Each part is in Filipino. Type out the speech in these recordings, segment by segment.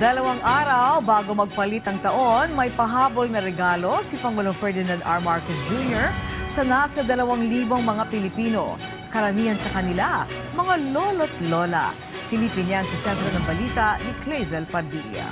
2 araw bago magpalit ang taon, may pahabol na regalo si Pangulong Ferdinand R. Marcos Jr. sa nasa 2,000 mga Pilipino. Karamihan sa kanila, mga lolo't lola. Silipin yan sa sentro ng balita ni Clazel Padilla.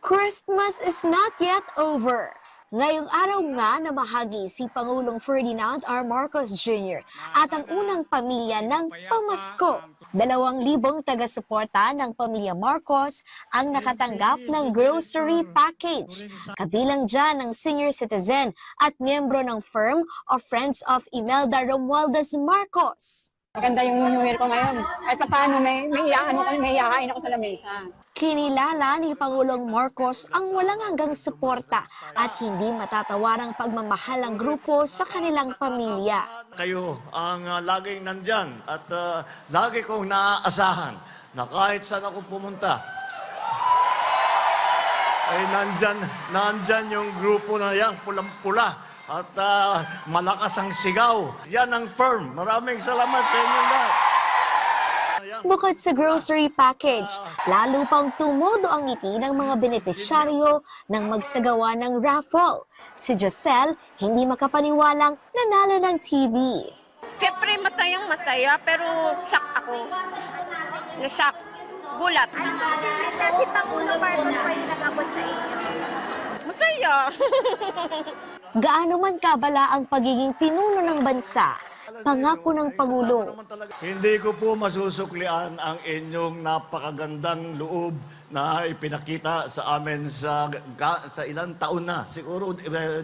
Christmas is not yet over. Ngayong araw nga na bahagi si Pangulong Ferdinand R. Marcos Jr. at ang unang pamilya ng pamasko. 2,000 taga-suporta ng pamilya Marcos ang nakatanggap ng grocery package. Kabilang dyan ang senior citizen at miyembro ng firm of Friends of Imelda Romualdez Marcos. Maganda yung New Year ko ngayon. Kahit paano, may iyakan ako sa lamesa. Kinilala ni Pangulong Marcos ang walang hanggang suporta at hindi matatawarang pagmamahal ng grupo sa kanilang pamilya. Kayo ang laging nandyan at lagi kong naaasahan na kahit saan ako pumunta, ay nandyan yung grupo na yan, pulang-pula at malakas ang sigaw. Yan ang firm. Maraming salamat sa inyo lahat. Bukod sa grocery package, lalo pang tumodo ang ngiti ng mga benepisyaryo nang magsagawa ng raffle. Si Jocel, hindi makapaniwalang nanalo ng TV. Siyempre masayang masaya, pero shock ako. Na-shock. Gulat. Si Pangulo Marcos pa yung nag-abot sa inyo. Masaya. Gaano man kabala ang pagiging pinuno ng bansa, pangako ng Pangulo. Hindi ko po masusuklian ang inyong napakagandang loob na ipinakita sa amin sa ilang taon na. Siguro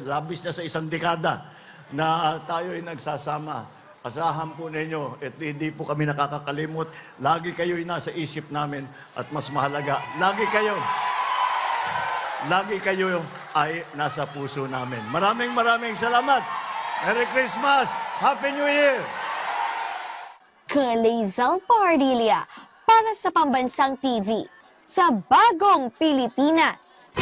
labis na sa isang dekada na tayo ay nagsasama. Asahan po ninyo at hindi po kami nakakakalimot. Lagi kayo'y nasa isip namin at mas mahalaga, lagi kayo ay nasa puso namin. Maraming salamat. Merry Christmas! Happy New Year! Clazel Padilla para sa Pambansang TV sa Bagong Pilipinas.